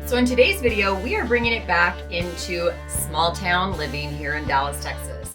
So in today's video, we are bringing it back into small town living here in Dallas, Texas.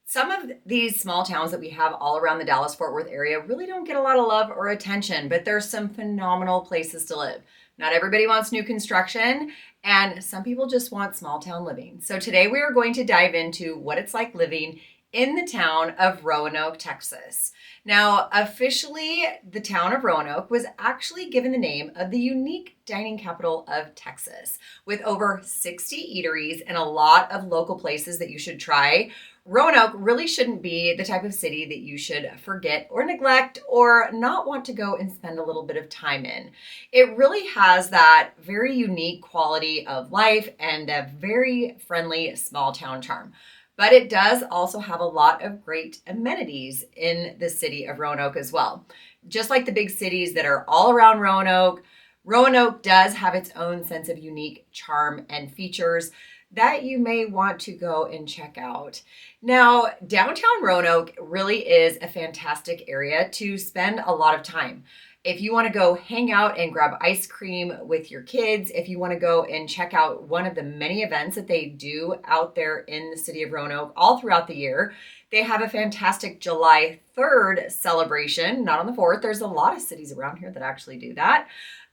Some of these small towns that we have all around the Dallas-Fort Worth area really don't get a lot of love or attention, but there's some phenomenal places to live. Not everybody wants new construction, and some people just want small town living. So today we are going to dive into what it's like living in the town of Roanoke, Texas. Now, officially, the town of Roanoke was actually given the name of the unique dining capital of Texas. With over 60 eateries and a lot of local places that you should try, Roanoke really shouldn't be the type of city that you should forget or neglect or not want to go and spend a little bit of time in. It really has that very unique quality of life and a very friendly small town charm. But it does also have a lot of great amenities in the city of Roanoke as well. Just like the big cities that are all around Roanoke, Roanoke does have its own sense of unique charm and features that you may want to go and check out. Now, downtown Roanoke really is a fantastic area to spend a lot of time. If you want to go hang out and grab ice cream with your kids, if you want to go and check out one of the many events that they do out there in the city of Roanoke all throughout the year, they have a fantastic July 3rd celebration, not on the 4th. There's a lot of cities around here that actually do that.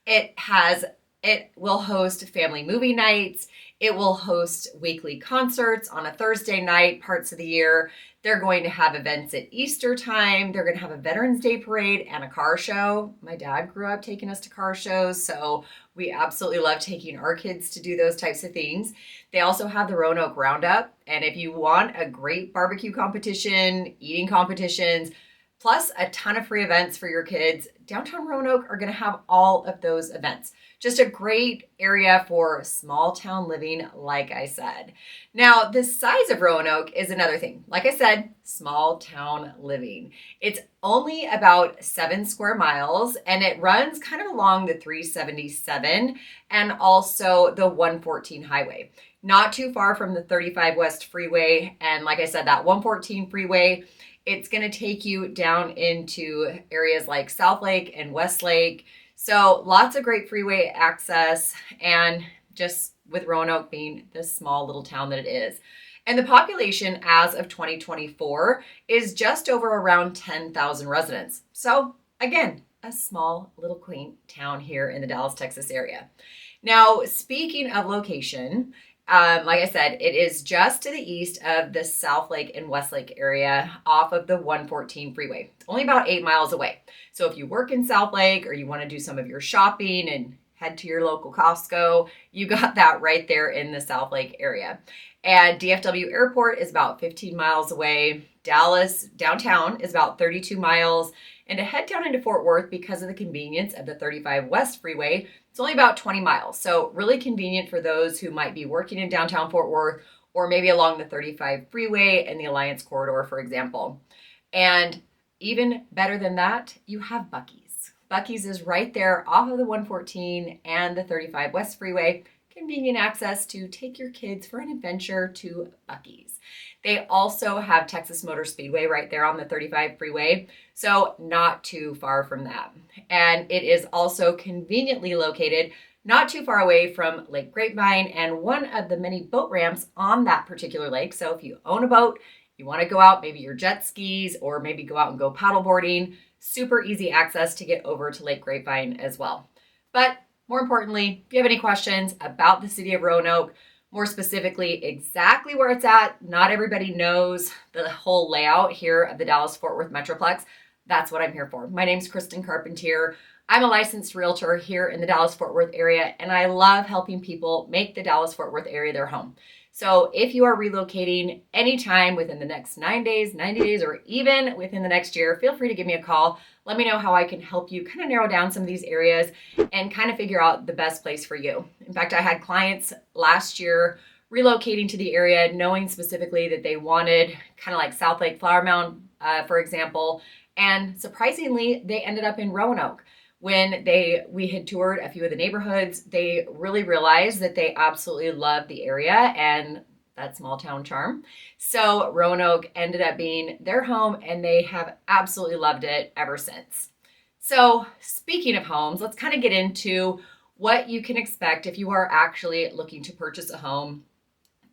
It will host family movie nights. It will host weekly concerts on a Thursday night, parts of the year. They're going to have events at Easter time. They're going to have a Veterans Day parade and a car show. My dad grew up taking us to car shows, so we absolutely love taking our kids to do those types of things. They also have the Roanoke Roundup, and if you want a great barbecue competition, eating competitions, plus a ton of free events for your kids, downtown Roanoke are going to have all of those events. Just a great area for small town living, like I said. Now, the size of Roanoke is another thing. Like I said, small town living. It's only about 7 square miles, and it runs kind of along the 377 and also the 114 highway. Not too far from the 35 West freeway. And like I said, that 114 freeway, it's going to take you down into areas like South Lake and West Lake. So lots of great freeway access, and just with Roanoke being this small little town that it is. And the population as of 2024 is just over around 10,000 residents. So again, a small little quaint town here in the Dallas, Texas area. Now, speaking of location, like I said, it is just to the east of the South Lake and West Lake area off of the 114 freeway. It's only about 8 miles away. So if you work in South Lake or you want to do some of your shopping and head to your local Costco, you got that right there in the South Lake area. And DFW Airport is about 15 miles away. Dallas downtown is about 32 miles. And to head down into Fort Worth, because of the convenience of the 35 West freeway, it's only about 20 miles. So really convenient for those who might be working in downtown Fort Worth or maybe along the 35 freeway and the Alliance Corridor, for example. And even better than that, you have Buc-ee's. Buc-ee's is right there off of the 114 and the 35 West freeway. Convenient access to take your kids for an adventure to Buc-ee's. They also have Texas Motor Speedway right there on the 35 freeway, so not too far from that. And it is also conveniently located not too far away from Lake Grapevine and one of the many boat ramps on that particular lake. So if you own a boat, you want to go out, maybe your jet skis, or maybe go out and go paddleboarding, super easy access to get over to Lake Grapevine as well. But more importantly, if you have any questions about the city of Roanoke, more specifically exactly where it's at, not everybody knows the whole layout here of the Dallas-Fort Worth Metroplex. That's what I'm here for. My name's Kristen Carpentier. I'm a licensed realtor here in the Dallas-Fort Worth area, and I love helping people make the Dallas-Fort Worth area their home. So if you are relocating anytime within the next 9 days, 90 days, or even within the next year, feel free to give me a call. Let me know how I can help you kind of narrow down some of these areas and kind of figure out the best place for you. In fact, I had clients last year relocating to the area, knowing specifically that they wanted kind of like South Lake Flower Mound, for example. And surprisingly, they ended up in Roanoke. When we had toured a few of the neighborhoods, they really realized that they absolutely loved the area and that small town charm. So Roanoke ended up being their home, and they have absolutely loved it ever since. So speaking of homes, let's kind of get into what you can expect if you are actually looking to purchase a home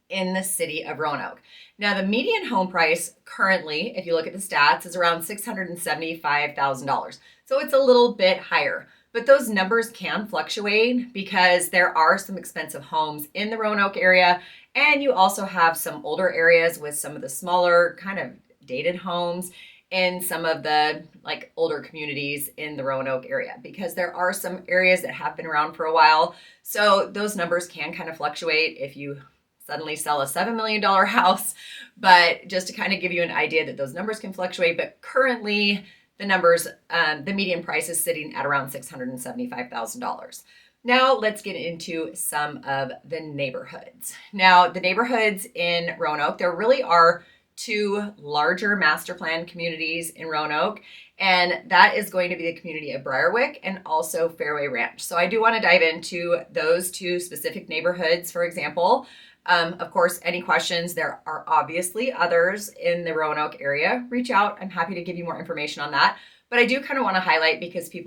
in the city of Roanoke. Now, the median home price currently, if you look at the stats, is around $675,000. So it's a little bit higher, but those numbers can fluctuate because there are some expensive homes in the Roanoke area, and you also have some older areas with some of the smaller kind of dated homes in some of the like older communities in the Roanoke area, because there are some areas that have been around for a while. So those numbers can kind of fluctuate if you suddenly sell a $7 million house. But just to kind of give you an idea that those numbers can fluctuate, but currently the numbers, the median price is sitting at around $675,000. Now let's get into some of the neighborhoods. Now the neighborhoods in Roanoke, there really are two larger master plan communities in Roanoke, and that is going to be the community of Briarwick and also Fairway Ranch. So I do want to dive into those two specific neighborhoods, for example. Of course, any questions, there are obviously others in the Roanoke area. Reach out. I'm happy to give you more information on that. But I do kind of want to highlight, because a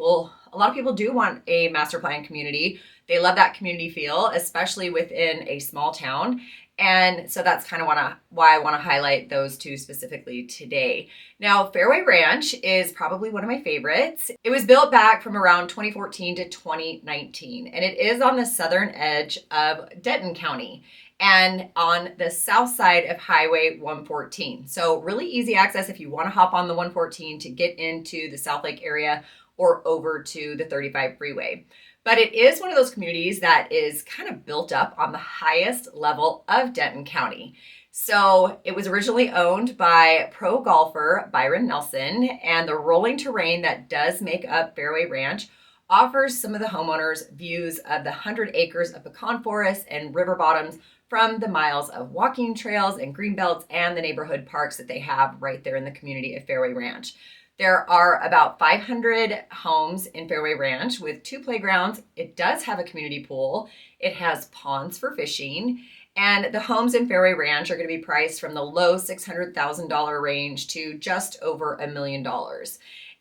lot of people do want a master plan community. They love that community feel, especially within a small town. And so that's kind of why I want to highlight those two specifically today. Now, Fairway Ranch is probably one of my favorites. It was built back from around 2014 to 2019, and it is on the southern edge of Denton County and on the south side of Highway 114. So really easy access if you want to hop on the 114 to get into the South Lake area or over to the 35 freeway. But it is one of those communities that is kind of built up on the highest level of Denton County. So it was originally owned by pro golfer Byron Nelson, and the rolling terrain that does make up Fairway Ranch offers some of the homeowners views of the 100 acres of pecan forest and river bottoms from the miles of walking trails and green belts and the neighborhood parks that they have right there in the community of Fairway Ranch. There are about 500 homes in Fairway Ranch with 2 playgrounds. It does have a community pool. It has ponds for fishing. And the homes in Fairway Ranch are going to be priced from the low $600,000 range to just over $1 million.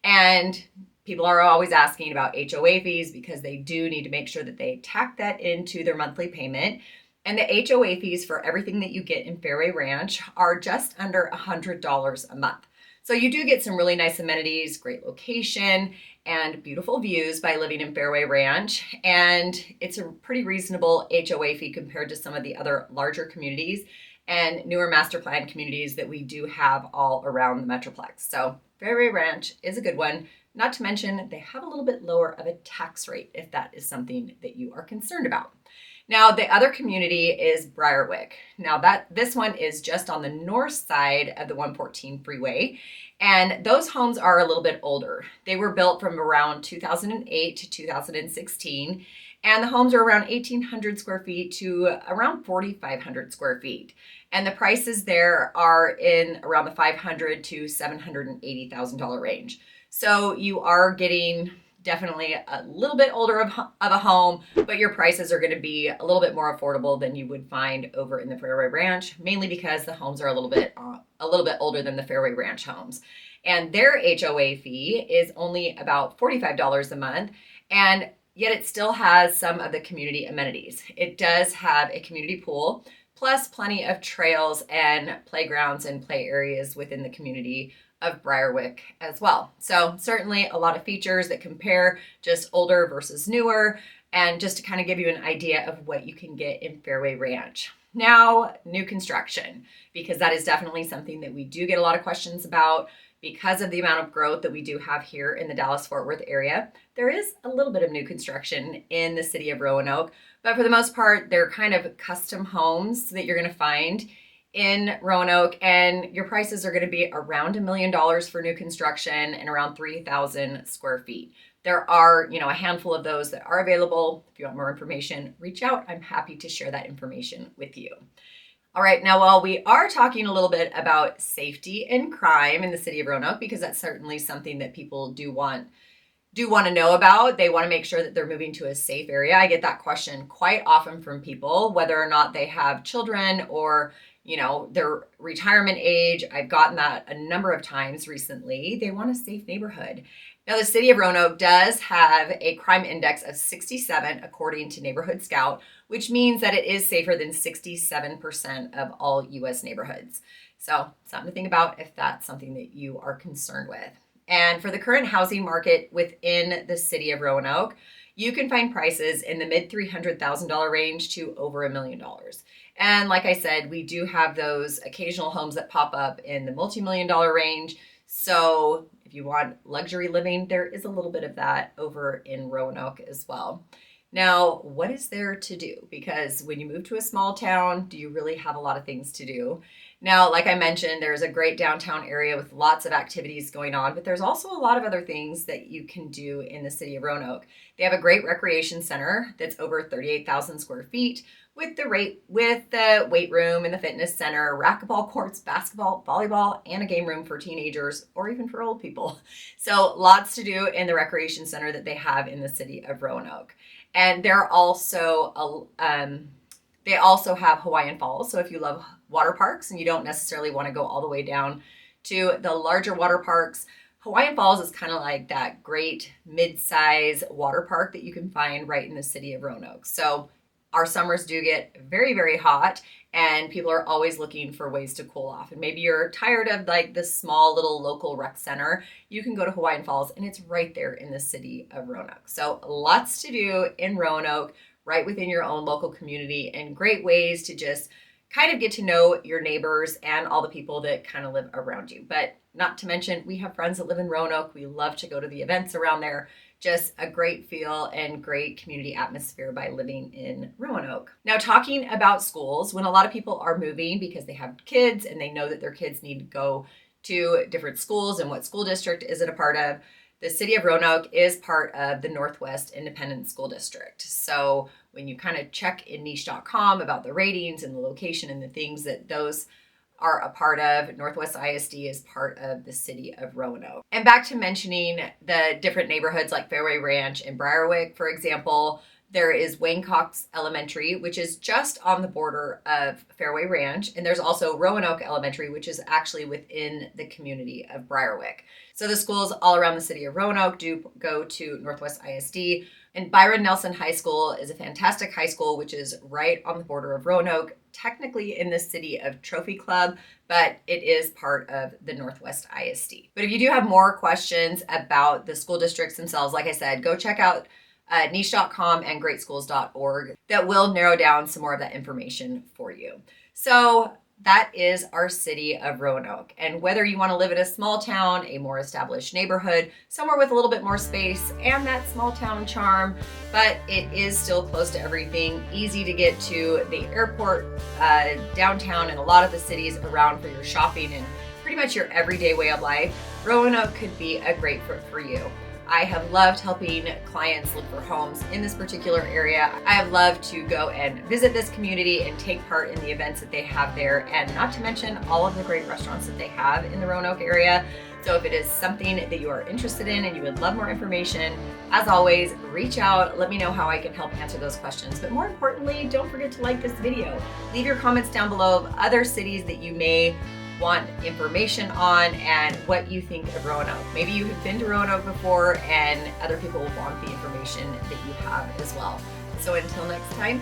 And people are always asking about HOA fees, because they do need to make sure that they tack that into their monthly payment. And the HOA fees for everything that you get in Fairway Ranch are just under $100 a month. So you do get some really nice amenities, great location, and beautiful views by living in Fairway Ranch. And it's a pretty reasonable HOA fee compared to some of the other larger communities and newer master plan communities that we do have all around the Metroplex. So Fairway Ranch is a good one. Not to mention, they have a little bit lower of a tax rate if that is something that you are concerned about. Now, the other community is Briarwick. Now, this one is just on the north side of the 114 freeway, and those homes are a little bit older. They were built from around 2008 to 2016, and the homes are around 1,800 square feet to around 4,500 square feet. And the prices there are in around the $500,000 to $780,000 range. So you are getting definitely a little bit older of a home, but your prices are going to be a little bit more affordable than you would find over in the Fairway Ranch, mainly because the homes are a little bit older than the Fairway Ranch homes. And their HOA fee is only about $45 a month, and yet it still has some of the community amenities. It does have a community pool, plus plenty of trails and playgrounds and play areas within the community of Briarwick as well. So certainly a lot of features that compare just older versus newer, and just to kind of give you an idea of what you can get in Fairway Ranch. Now, new construction, because that is definitely something that we do get a lot of questions about. Because of the amount of growth that we do have here in the Dallas-Fort Worth area, there is a little bit of new construction in the city of Roanoke, but for the most part, they're kind of custom homes that you're going to find in Roanoke, and your prices are going to be around $1 million for new construction and around 3,000 square feet. There are, a handful of those that are available. If you want more information, reach out. I'm happy to share that information with you. All right, now while we are talking a little bit about safety and crime in the city of Roanoke, because that's certainly something that people do want to know about. They want to make sure that they're moving to a safe area. I get that question quite often from people, whether or not they have children or their retirement age. I've gotten that a number of times recently. They want a safe neighborhood. Now, the city of Roanoke does have a crime index of 67, according to Neighborhood Scout, which means that it is safer than 67% of all U.S. neighborhoods. So, something to think about if that's something that you are concerned with. And for the current housing market within the city of Roanoke, you can find prices in the mid $300,000 range to over $1 million. And like I said, we do have those occasional homes that pop up in the multi-million-dollar range. So if you want luxury living, there is a little bit of that over in Roanoke as well. Now, what is there to do? Because when you move to a small town, do you really have a lot of things to do? Now, like I mentioned, there's a great downtown area with lots of activities going on, but there's also a lot of other things that you can do in the city of Roanoke. They have a great recreation center that's over 38,000 square feet with the weight room and the fitness center, racquetball courts, basketball, volleyball, and a game room for teenagers or even for old people. So lots to do in the recreation center that they have in the city of Roanoke. And they also have Hawaiian Falls. So if you love water parks and you don't necessarily want to go all the way down to the larger water parks, Hawaiian Falls is kind of like that great mid-size water park that you can find right in the city of Roanoke. So our summers do get very, very hot and people are always looking for ways to cool off. And maybe you're tired of like this small little local rec center. You can go to Hawaiian Falls and it's right there in the city of Roanoke. So lots to do in Roanoke, right within your own local community, and great ways to just kind of get to know your neighbors and all the people that kind of live around you. But not to mention, we have friends that live in Roanoke. We love to go to the events around there. Just a great feel and great community atmosphere by living in Roanoke. Now, talking about schools, when a lot of people are moving because they have kids and they know that their kids need to go to different schools and what school district is it a part of, the city of Roanoke is part of the Northwest Independent School District. So when you kind of check in niche.com about the ratings and the location and the things that those are a part of, Northwest ISD is part of the city of Roanoke. And back to mentioning the different neighborhoods like Fairway Ranch and Briarwick, for example, there is Wayne Cox Elementary, which is just on the border of Fairway Ranch. And there's also Roanoke Elementary, which is actually within the community of Briarwick. So the schools all around the city of Roanoke do go to Northwest ISD. And Byron Nelson High School is a fantastic high school, which is right on the border of Roanoke, technically in the city of Trophy Club, but it is part of the Northwest ISD. But if you do have more questions about the school districts themselves, like I said, go check out niche.com and greatschools.org. That will narrow down some more of that information for you. So that is our city of Roanoke. And whether you want to live in a small town, a more established neighborhood, somewhere with a little bit more space and that small town charm, but it is still close to everything, easy to get to the airport, downtown, and a lot of the cities around for your shopping and pretty much your everyday way of life, Roanoke could be a great fit for you. I have loved helping clients look for homes in this particular area. I have loved to go and visit this community and take part in the events that they have there, and not to mention all of the great restaurants that they have in the Roanoke area. So if it is something that you are interested in and you would love more information, as always, reach out. Let me know how I can help answer those questions. But more importantly, don't forget to like this video. Leave your comments down below of other cities that you may want information on and what you think of Roanoke. Maybe you have been to Roanoke before and other people will want the information that you have as well. So until next time,